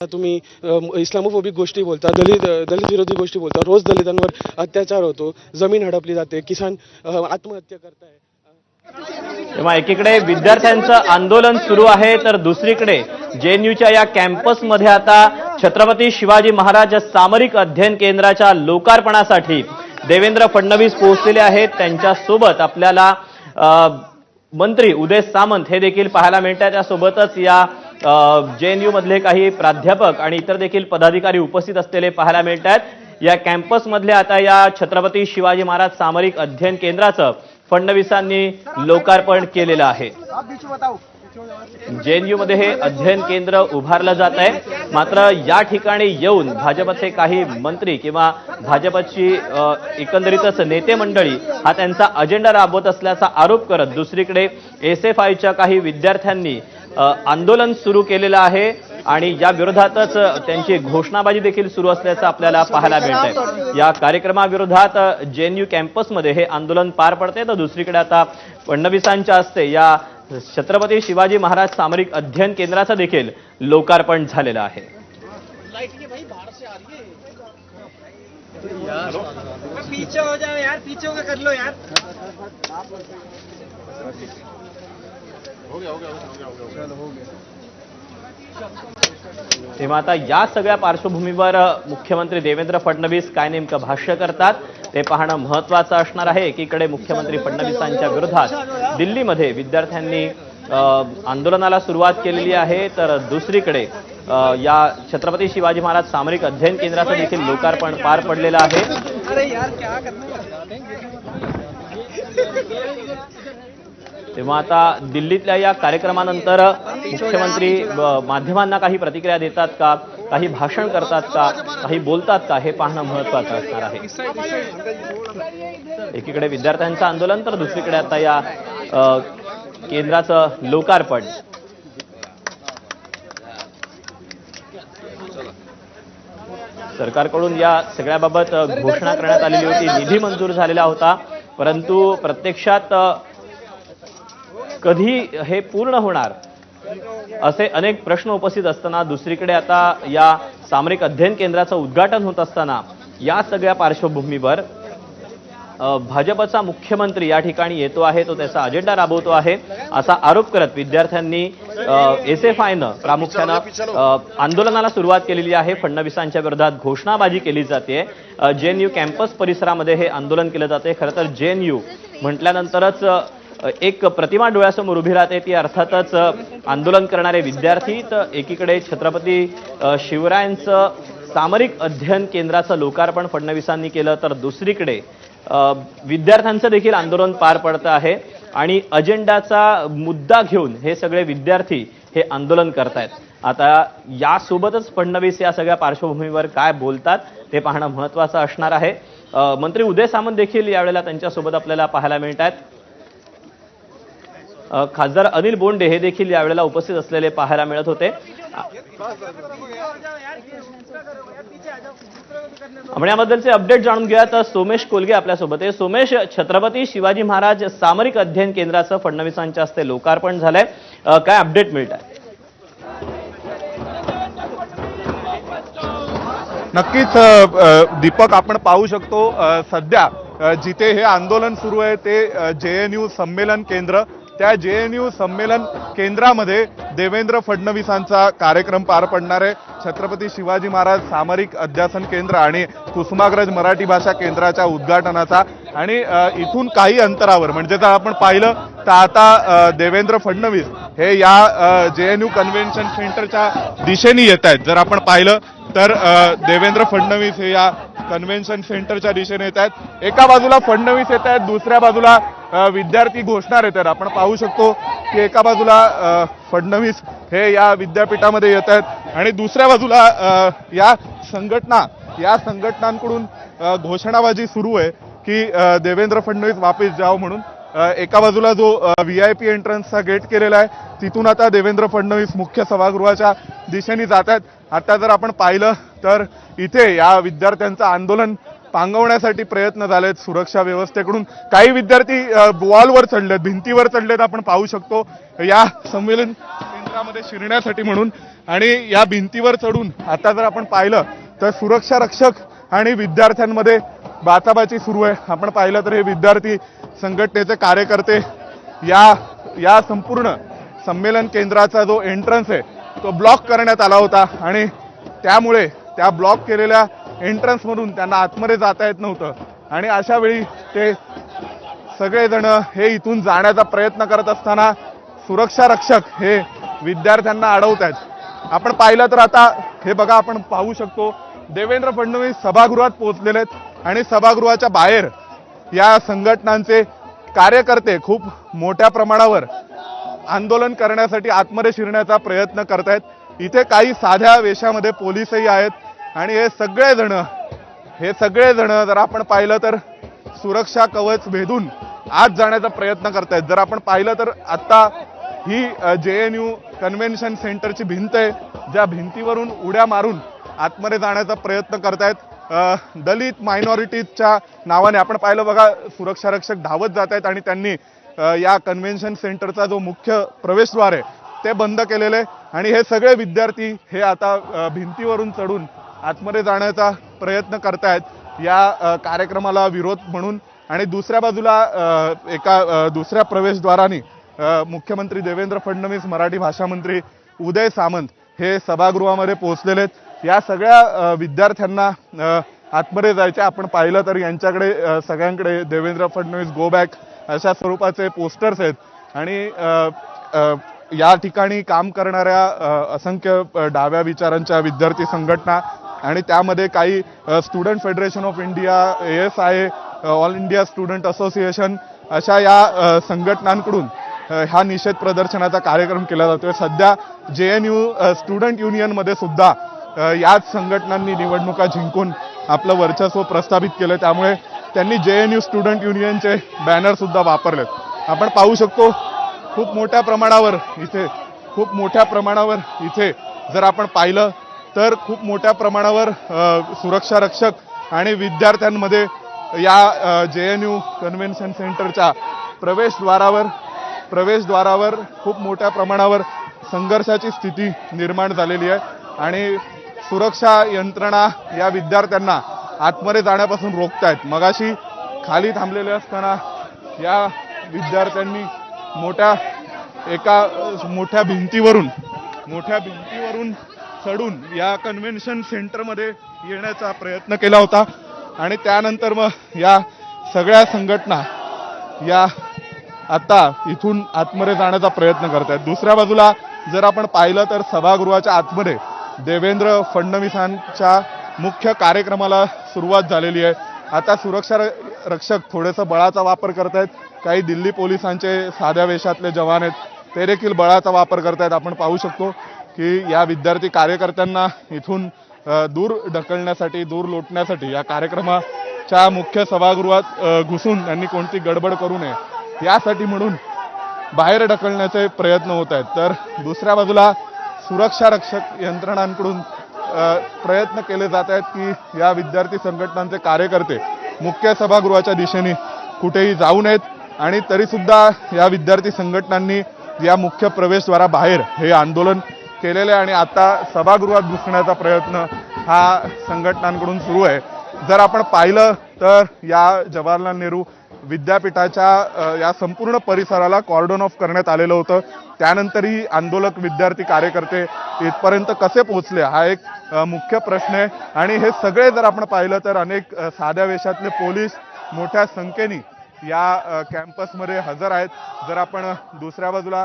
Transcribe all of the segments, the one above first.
तुम्ही इस्लामोफोबिक गोष्टी बोलता, दलित विरोधी गोष्टी बोलता, रोज दलितांवर अत्याचार होतो, जमीन हडपली जाते, किसान आत्महत्या करताय। तेव्हा एकीकडे विद्यार्थ्यांचं आंदोलन सुरू आहे तर दुसरीकडे जेएनयूच्या या कॅम्पसमध्ये आता छत्रपती शिवाजी महाराज सामरिक अध्ययन केंद्राच्या लोकार्पणासाठी देवेंद्र फडणवीस पोहोचलेले आहेत। त्यांच्यासोबत आपल्याला मंत्री उदय सामंत हे देखील पाहायला मिळतात। त्यासोबतच या जेएनयू मधले काही प्राध्यापक आणि इतर देखील पदाधिकारी उपस्थित असलेले पाहायला मिळतात। या कॅम्पस मधले आता या छत्रपती शिवाजी महाराज सामरिक अध्ययन केंद्राचं फडणवीसांनी लोकार्पण केलेलं आहे। जेएनयू मध्ये हे अध्ययन केंद्र उभारलं जात आहे। मात्र या ठिकाणी येऊन भाजपचे काही मंत्री किंवा भाजपची एकंदरीतच नेते मंडळी हा त्यांचा अजेंडा राबवत असल्याचा आरोप करत दुसरीकडे एसएफआयच्या काही विद्यार्थ्यांनी आंदोलन सुरू केलेलं आहे आणि या विरोधातच त्यांची घोषणाबाजी देखील सुरू असल्याचं आपल्याला पाहायला मिळतंय। या कार्यक्रमाविरोधात जेएनयू कॅम्पसमध्ये हे आंदोलन पार पडते तर दुसरीकडे आता फडणवीसांच्या हस्ते या छत्रपती शिवाजी महाराज सामरिक अध्ययन केंद्राचं देखील लोकार्पण झालेलं आहे। पीछे हो जाओ यार, पीछे होकर कर लो यार। तेव्हा आता या सगळ्या पार्श्वभूमीवर मुख्यमंत्री देवेंद्र फडणवीस काय नेमकं भाष्य करतात ते पाहणं महत्त्वाचं असणार आहे। एकीकडे मुख्यमंत्री फडणवीसांच्या विरोधात दिल्लीमध्ये विद्यार्थ्यांनी आंदोलनाला सुरुवात केलेली आहे तर दुसरीकडे या छत्रपती शिवाजी महाराज सामरिक अध्ययन केंद्राचं देखील लोकार्पण पार पडलेलं आहे। तेव्हा आता दिल्लीतल्या या कार्यक्रमानंतर मुख्यमंत्री माध्यमांना काही प्रतिक्रिया देतात का, काही भाषण करतात का, काही बोलतात का हे पाहणं महत्त्वाचं असणार आहे। एकीकडे विद्यार्थ्यांचं आंदोलन तर दुसरीकडे आता या केंद्राचं लोकार्पण। सरकारकडून या सगळ्याबाबत घोषणा करण्यात आलेली होती, निधी मंजूर झालेला होता, परंतु प्रत्यक्षात कधी हे पूर्ण होणार असे अनेक प्रश्न उपस्थित असताना दुसरीकडे आता या सामरिक अध्ययन केंद्राचं उद्घाटन होत असताना या सगळ्या पार्श्वभूमीवर भाजपचा मुख्यमंत्री या ठिकाणी येतो आहे, तो त्याचा अजेंडा राबवतो आहे असा आरोप करत विद्यार्थ्यांनी एसएफआयनं प्रामुख्यानं आंदोलनाला सुरुवात केलेली आहे। फडणवीसांच्या विरोधात घोषणाबाजी केली जाते। जेएनयू कॅम्पस परिसरामध्ये हे आंदोलन केलं जाते। खरं तर जेएनयू म्हटल्यानंतरच एक प्रतिमा डोळ्यासमोर उभी राहते, ती अर्थातच आंदोलन करणारे विद्यार्थी। तर एकीकडे छत्रपती शिवरायांचं सामरिक अध्ययन केंद्राचं लोकार्पण फडणवीसांनी केलं तर दुसरीकडे विद्यार्थ्यांचं देखील आंदोलन पार पडतं आहे आणि अजेंडाचा मुद्दा घेऊन हे सगळे विद्यार्थी हे आंदोलन करतायत। आता यासोबतच फडणवीस या सगळ्या पार्श्वभूमीवर काय बोलतात ते पाहणं महत्त्वाचं असणार आहे। मंत्री उदय सामंत देखील यावेळेला त्यांच्यासोबत आपल्याला पाहायला मिळतात। खासदार अनिल बोंडे हे देखील यावेळेला उपस्थित असलेले पाहायला मिळत होते। आपण याबद्दलचे अपडेट जाणून घेऊया तर सोमेश कोलगे आपल्यासोबत आहे। सोमेश, छत्रपती शिवाजी महाराज सामरिक अध्ययन केंद्राचं फडणवीसांच्या हस्ते लोकार्पण झालंय, काय अपडेट मिळत आहे? नक्कीच दीपक, आपण पाहू शकतो सध्या जिथे हे आंदोलन सुरू आहे ते जेएनयू संमेलन केंद्र, त्या जेएनयू संमेलन केंद्रामध्ये देवेंद्र फडणवीसांचा कार्यक्रम पार पडणार आहे। छत्रपती शिवाजी महाराज सामरिक अध्यासन केंद्र आणि कुसुमाग्रज मराठी भाषा केंद्राच्या उद्घाटनाचा आणि इथून काही अंतरावर म्हणजे जर आपण पाहिलं तर आता देवेंद्र फडणवीस हे या जेएनयू कन्व्हेन्शन सेंटरच्या दिशेने येत आहेत। जर आपण पाहिलं तर देवेंद्र फडणवीस हे या कन्व्हेन्शन सेंटरच्या दिशेने येत आहेत। एका बाजूला फडणवीस येत आहेत, दुसऱ्या बाजूला विद्यार्थी घोषणार येत आहेत। आपण पाहू शकतो की एका बाजूला फडणवीस हे या विद्यापीठामध्ये येत आहेत आणि दुसऱ्या बाजूला या संघटनांकडून घोषणाबाजी सुरू आहे की देवेंद्र फडणवीस वापस जाओ म्हणून। एका बाजूला जो व्हीआयपी एंट्रन्सचा गेट केलेला आहे तिथून आता देवेंद्र फडणवीस मुख्य सभागृहाच्या दिशेने जात आहेत। आता जर आपण पाहिलं तर इथे या विद्यार्थ्यांचं आंदोलन पांगवण्यासाठी प्रयत्न झालेत सुरक्षा व्यवस्थेकडून। काही विद्यार्थी वॉलवर चढलेत, भिंतीवर चढलेत, आपण पाहू शकतो। या संमेलन केंद्रामध्ये केंद्रामध्ये शिरण्यासाठी म्हणून आणि या भिंतीवर चढून आता जर आपण पाहिलं तर सुरक्षा रक्षक आणि विद्यार्थ्यांमध्ये बाचाबाची सुरू आहे. आपण पाहिलं तर हे विद्यार्थी संघटनेचे कार्यकर्ते या संपूर्ण संमेलन केंद्राचा जो एंट्रन्स आहे तो ब्लॉक करण्यात आला होता आणि त्यामुळे त्या ब्लॉक केलेल्या एंट्रन्समधून त्यांना आतमध्ये जाता येत नव्हतं आणि अशा वेळी ते सगळेजण हे इथून जाण्याचा प्रयत्न करत असताना सुरक्षा रक्षक हे विद्यार्थ्यांना अडवत आहेत. आपण पाहिलं तर आता हे बघा, आपण पाहू शकतो देवेंद्र फडणवीस सभागृहात पोहोचलेले आहेत आणि सभागृहाच्या बाहेर या संघटनांचे कार्यकर्ते खूप मोठ्या प्रमाणावर आंदोलन करण्यासाठी आतमध्ये शिरण्याचा प्रयत्न करतायत. इथे काही साध्या वेशामध्ये पोलीसही आहेत आणि हे सगळेजण जर आपण पाहिलं तर सुरक्षा कवच भेदून आत जाण्याचा प्रयत्न करतायत. जर आपण पाहिलं तर आता ही JNU कन्व्हेन्शन सेंटरची भिंत आहे, ज्या भिंतीवरून उड्या मारून आतमध्ये जाण्याचा प्रयत्न करतायत. दलित मायनॉरिटीजच्या नावाने आपण पाहिलं बघा, सुरक्षा रक्षक धावत जात आहेत आणि त्यांनी या कन्व्हेन्शन सेंटरचा जो मुख्य प्रवेशद्वार आहे ते बंद केलेले आणि हे सगळे विद्यार्थी हे आता भिंतीवरून चढून आतमध्ये जाण्याचा प्रयत्न करतायत या कार्यक्रमाला विरोध म्हणून. आणि दुसऱ्या बाजूला एका दुसऱ्या प्रवेशद्वाराने मुख्यमंत्री देवेंद्र फडणवीस, मराठी भाषा मंत्री उदय सामंत हे सभागृहामध्ये पोहोचलेले आहेत. या सगळ्या विद्यार्थ्यांना आतमध्ये जायचे. आपण पाहिलं तर यांच्याकडे सगळ्यांकडे देवेंद्र फडणवीस गो बॅक अशा स्वरूपाचे पोस्टर्स आहेत आणि या ठिकाणी काम करणाऱ्या असंख्य डाव्या विचारांच्या विद्यार्थी संघटना आणि त्यामध्ये काही student federation of India, ASI, all India student association अशा या संघटनांकडून हा निषेध प्रदर्शनाचा कार्यक्रम केला जातोय. सध्या JNU स्टुडंट युनियनमध्ये सुद्धा याच संघटनांनी निवडणुका जिंकून आपलं वर्चस्व प्रस्थापित केलं, त्यामुळे त्यांनी JNU स्टुडंट युनियनचे बॅनर सुद्धा वापरलेत. आपण पाहू शकतो खूप मोठ्या प्रमाणावर इथे जर आपण पाहिलं तर खूप मोठ्या प्रमाणावर सुरक्षा रक्षक आणि विद्यार्थ्यांमध्ये या JNU कन्व्हेन्शन सेंटरच्या प्रवेशद्वारावर खूप मोठ्या प्रमाणावर संघर्षाची स्थिती निर्माण झालेली आहे आणि सुरक्षा यंत्रणा या विद्यार्थ्यांना आतमध्ये जाण्यापासून रोखतायत. मगाशी खाली थांबलेले असताना या विद्यार्थ्यांनी मोठ्या भिंतीवरून चढून या कन्व्हेन्शन सेंटरमध्ये येण्याचा प्रयत्न केला होता आणि त्यानंतर मग या सगळ्या संघटना या आता इथून आतमध्ये जाण्याचा प्रयत्न करतायत. दुसऱ्या बाजूला जर आपण पाहिलं तर सभागृहाच्या आतमध्ये देवेंद्र फडणवीसांच्या मुख्य कार्यक्रमाला सुरुवात झालेली आहे. आता सुरक्षा रक्षक थोडेसं बळाचा वापर करतायत. काही दिल्ली पोलिसांचे साध्या वेशातले जवान आहेत ते देखील बळाचा वापर करतायत. आपण पाहू शकतो की या विद्यार्थी कार्यकर्त्यांना इथून दूर ढकलण्यासाठी, दूर लोटण्यासाठी या कार्यक्रमाच्या मुख्य सभागृहात घुसून त्यांनी कोणती गडबड करू नये यासाठी म्हणून बाहेर ढकलण्याचे प्रयत्न होत आहेत. तर दुसऱ्या बाजूला सुरक्षा रक्षक यंत्रणांकडून प्रयत्न केले जात आहेत की या विद्यार्थी संघटनांचे कार्यकर्ते मुख्य सभागृहाच्या दिशेने कुठेही जाऊ नयेत आणि तरीसुद्धा या विद्यार्थी संघटनांनी या मुख्य प्रवेशद्वाराबाहेर हे आंदोलन केलेले आणि आता सभागृहात घुसण्याचा प्रयत्न हा संघटनांकडून सुरू आहे. जर आपण पाहिलं तर या जवाहरलाल नेहरू विद्यापीठाच्या या संपूर्ण परिसराला कॉर्डन ऑफ करण्यात आलेलं होतं. त्यानंतरही आंदोलक, विद्यार्थी, कार्यकर्ते इथपर्यंत कसे पोहोचले हा एक मुख्य प्रश्न आहे आणि हे सगळे जर आपण पाहिलं तर अनेक साध्या वेशातले पोलीस मोठ्या संख्येने या कॅम्पसमध्ये हजर आहेत. जर आपण दुसऱ्या बाजूला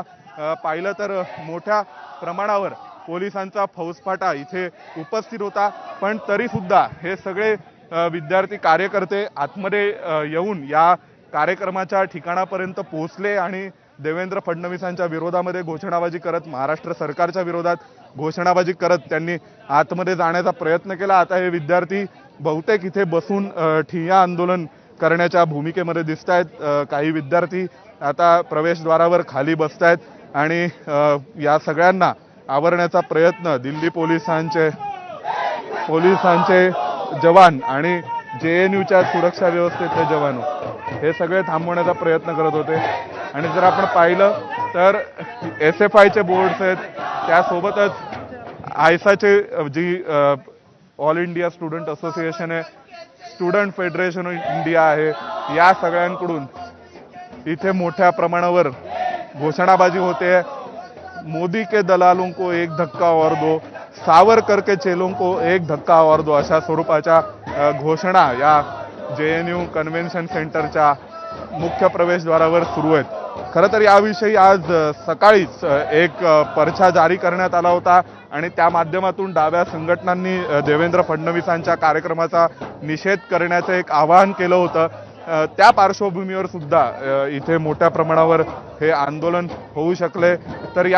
पाहिलं तर मोठ्या प्रमाणावर पोलिसांचा फौजफाटा इथे उपस्थित होता, पण तरीसुद्धा हे सगळे विद्यार्थी कार्यकर्ते आतमध्ये येऊन या कार्यक्रमाच्या ठिकाणापर्यंत पोहोचले आणि देवेंद्र फडणवीसांच्या विरोधामध्ये घोषणाबाजी करत, महाराष्ट्र सरकारच्या विरोधात घोषणाबाजी करत त्यांनी आतमध्ये जाण्याचा प्रयत्न केला. आता हे विद्यार्थी बहुतेक इथे बसून ठिय्या आंदोलन करण्याच्या भूमिकेमध्ये दिसत आहेत. काही विद्यार्थी आता प्रवेशद्वारावर खाली बसत आहेत आणि या सगळ्यांना आवरण्याचा प्रयत्न दिल्ली पोलिसांचे जवान आणि JNUच्या सुरक्षा व्यवस्थेतले जवान हे सगळे थांबवण्याचा प्रयत्न करत होते. आणि जर आपण पाहिलं तर SFIचे बोर्ड्स आहेत, त्यासोबतच आयसाचे जी ऑल इंडिया स्टुडंट असोसिएशन आहे, स्टुडंट फेडरेशन ऑफ इंडिया आहे, या सगळ्यांकडून इथे मोठ्या प्रमाणावर घोषणाबाजी होते. मोदी के दलालों को एक धक्का और दो, सावरकर के चेलों को एक धक्का और दो, अशा स्वरूपाच्या घोषणा या JNU कन्व्हेन्शन सेंटरच्या मुख्य प्रवेशद्वारावर सुरू आहेत. खरं तर याविषयी आज सकाळीच एक पर्चा जारी करण्यात आला होता आणि त्या माध्यमातून डाव्या संघटनांनी देवेंद्र फडणवीसांच्या कार्यक्रमाचा निषेध करण्याचं एक आवाहन केलं होतं. त्या पार्श्वभूमीवर सुद्धा इथे मोठ्या प्रमाणावर हे आंदोलन होऊ शकले. तर या